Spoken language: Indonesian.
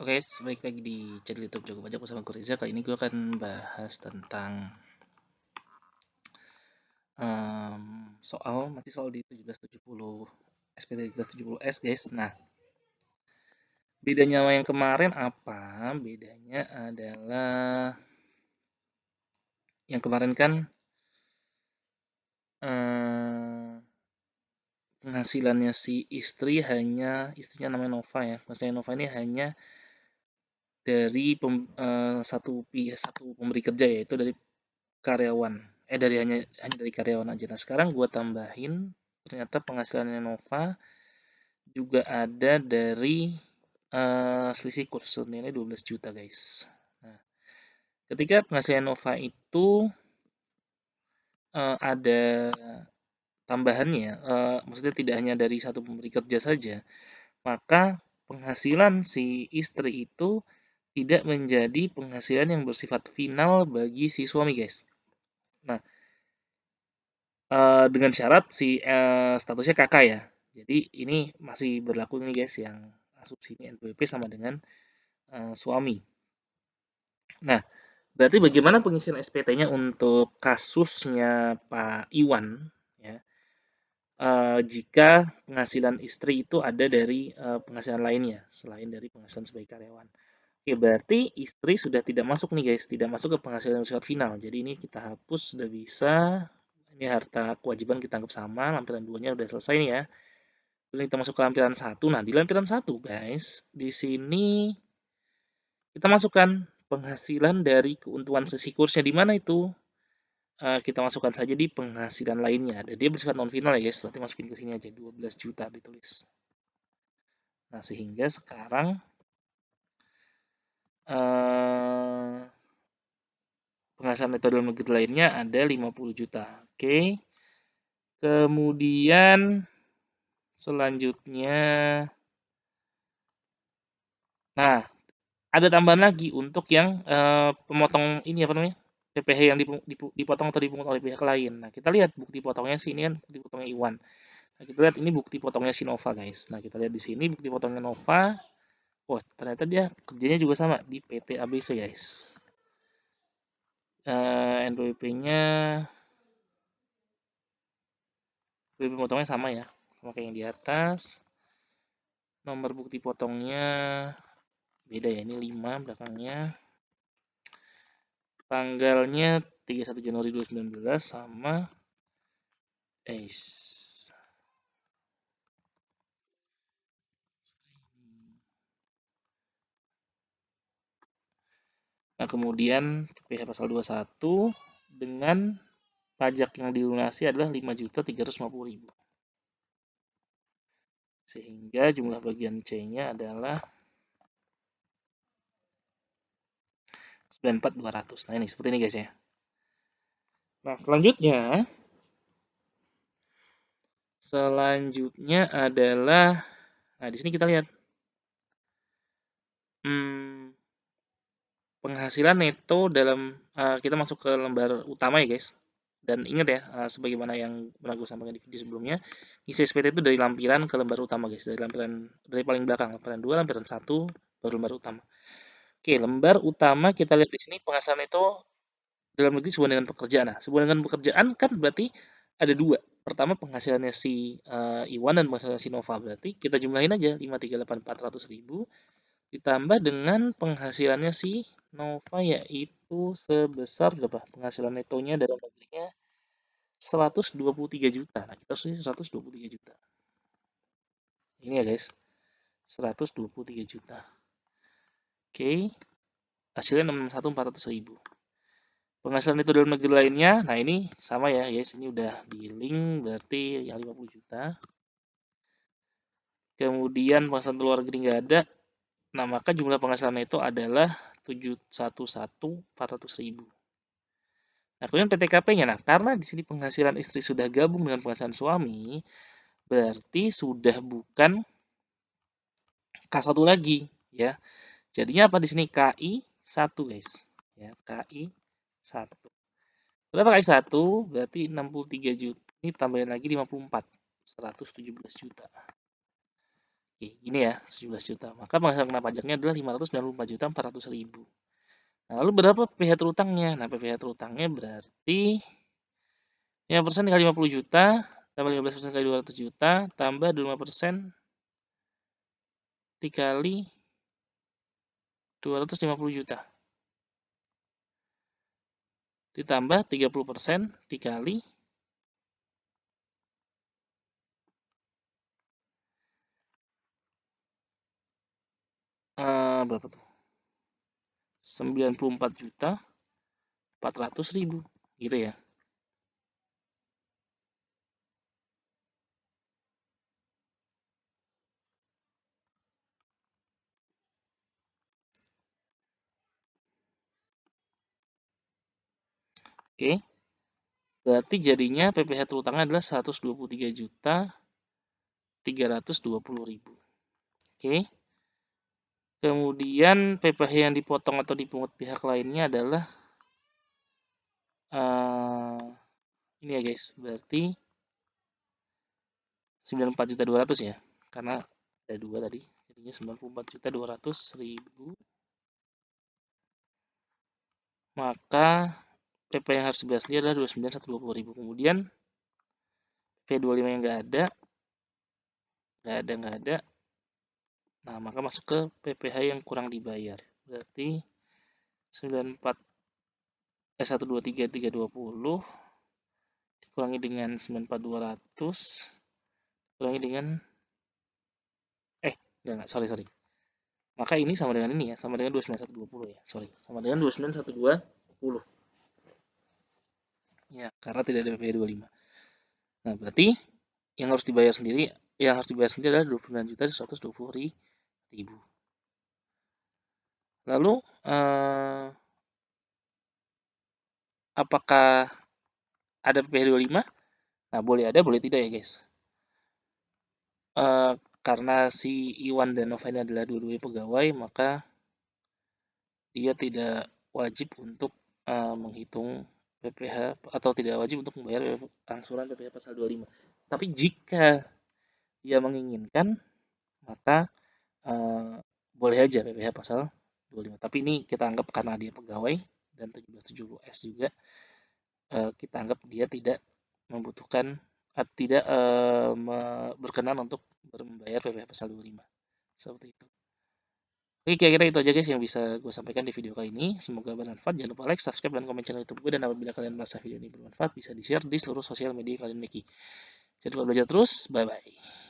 Oke, balik lagi di channel YouTube Jago Pajak bersama gue Reza. Kali ini gue akan bahas tentang masih soal di 1770 SPT 1770S guys. Nah, bedanya sama yang kemarin apa? Bedanya adalah yang kemarin kan eh, penghasilannya si istrinya namanya Nova ya. Maksudnya Nova ini hanya dari satu pemberi kerja, yaitu dari karyawan. Hanya dari karyawan aja. Nah, sekarang gua tambahin ternyata penghasilannya Nova juga ada dari selisih kurs, senilai 12 juta, guys. Nah, ketika penghasilan Nova itu ada tambahannya, maksudnya tidak hanya dari satu pemberi kerja saja, maka penghasilan si istri itu tidak menjadi penghasilan yang bersifat final bagi si suami, guys. Nah, dengan syarat si statusnya kakak ya. Jadi ini masih berlaku nih guys, yang asumsi ini NPWP sama dengan suami. Nah, berarti bagaimana pengisian SPT-nya untuk kasusnya Pak Iwan ya? Jika penghasilan istri itu ada dari penghasilan lainnya selain dari penghasilan sebagai karyawan. Oke, berarti istri sudah tidak masuk nih guys, tidak masuk ke penghasilan yang bersifat final. Jadi ini kita hapus, sudah bisa. Ini harta kewajiban kita anggap sama, lampiran 2-nya udah selesai nih ya. Terus kita masuk ke lampiran 1. Nah, di lampiran 1 guys, di sini kita masukkan penghasilan dari keuntungan sesi kursnya. Di mana itu? Kita masukkan saja di penghasilan lainnya. Dan dia bersifat non final ya guys, berarti masukin ke sini aja 12 juta ditulis. Nah, sehingga sekarang penghasilan neto dalam negeri lainnya ada 50 juta. Oke. Kemudian selanjutnya, nah, ada tambahan lagi untuk yang pemotong ini apa namanya? PPh yang dipotong atau dipungut oleh pihak lain. Nah, kita lihat bukti potongnya sih, ini kan bukti potongnya Iwan. Nah, kita lihat ini bukti potongnya si Nova, guys. Nah, kita lihat di sini bukti potongnya Nova. Oh, ternyata dia kerjanya juga sama di PT ABC, guys. NPWP-nya, NPWP potongnya sama ya, sama kayak yang di atas. Nomor bukti potongnya beda ya, ini 5 belakangnya. Tanggalnya 31 Januari 2019 sama Nah, kemudian PPh pasal 21 dengan pajak yang dilunasi adalah 5.350.000. Sehingga jumlah bagian C-nya adalah 94.200. Nah, ini seperti ini guys ya. Nah, selanjutnya adalah, nah di sini kita lihat penghasilan neto dalam kita masuk ke lembar utama ya guys. Dan ingat ya, sebagaimana yang pernah gue sampaikan di video sebelumnya, isi SPT itu dari lampiran ke lembar utama guys, dari paling belakang, lampiran 2, lampiran 1, baru lembar utama. Oke, lembar utama kita lihat di sini penghasilan itu dalam negeri sesuai dengan pekerjaan. Nah, sesuai dengan pekerjaan kan berarti ada dua. Pertama penghasilannya si Iwan dan penghasilannya si Nova, berarti kita jumlahin aja 538.400.000 ditambah dengan penghasilannya si Nova, yaitu sebesar berapa? Penghasilan netonya dalam negerinya 123 juta. Nah, kita harusnya 123 juta. Ini ya guys, 123 juta. Oke, hasilnya 61.400.000. Penghasilan itu dalam negeri lainnya, nah ini sama ya guys, ini udah billing berarti yang 50 juta. Kemudian penghasilan luar negeri nggak ada, nah maka jumlah penghasilan itu adalah 711.400.000. Nah, kemudian PTKP-nya, nah karena di sini penghasilan istri sudah gabung dengan penghasilan suami, berarti sudah bukan K1 lagi ya. Jadinya apa di sini? KI 1 guys. Ya, KI 1. Berapa KI 1? Berarti 63 juta. Ini tambahin lagi 54. 117 juta. Oke, gini ya, 17 juta. Maka penghasilan kena pajaknya adalah 594.400.000. Nah, lalu berapa PPh terutangnya? Nah, PPh terutangnya berarti 5% dikali 50 juta, tambah 15% kali 200 juta, tambah 25% dikali 250 juta. Ditambah 30% dikali berapa tuh? 94.400.000 gitu ya. Oke. Berarti jadinya PPh terutangnya adalah 123.320.000. Oke. Kemudian PPh yang dipotong atau dipungut pihak lainnya adalah ini ya guys, berarti 94.200 ya. Karena ada 2 tadi. Jadinya 94.200.000. Maka PP yang harus dibayar sendiri adalah 29.120.000. Kemudian P25 yang nggak ada. Nah, maka masuk ke PPh yang kurang dibayar. Berarti 123.320 dikurangi dengan 94.200 dikurangi dengan enggak, sorry. Maka ini sama dengan ini ya, sama dengan 29.120 ya. Sorry, sama dengan 29.120. Ya, karena tidak ada PPh 25. Nah, berarti yang harus dibayar sendiri adalah 29.120.000. Lalu apakah ada PPh 25? Nah, boleh ada, boleh tidak ya guys. Karena si Iwan dan Nova ini adalah dua-duanya pegawai, maka dia tidak wajib untuk menghitung PPh atau tidak wajib untuk membayar angsuran PPh pasal 25. Tapi jika dia menginginkan, maka boleh aja PPh pasal 25. Tapi ini kita anggap karena dia pegawai dan 1770S juga, kita anggap dia tidak membutuhkan tidak berkenan untuk membayar PPh pasal 25. Seperti itu. Oke, kira-kira itu aja guys yang bisa gue sampaikan di video kali ini. Semoga bermanfaat. Jangan lupa like, subscribe, dan komen channel YouTube gue. Dan apabila kalian merasa video ini bermanfaat, bisa di-share di seluruh sosial media kalian miliki. Jangan lupa belajar terus. Bye-bye.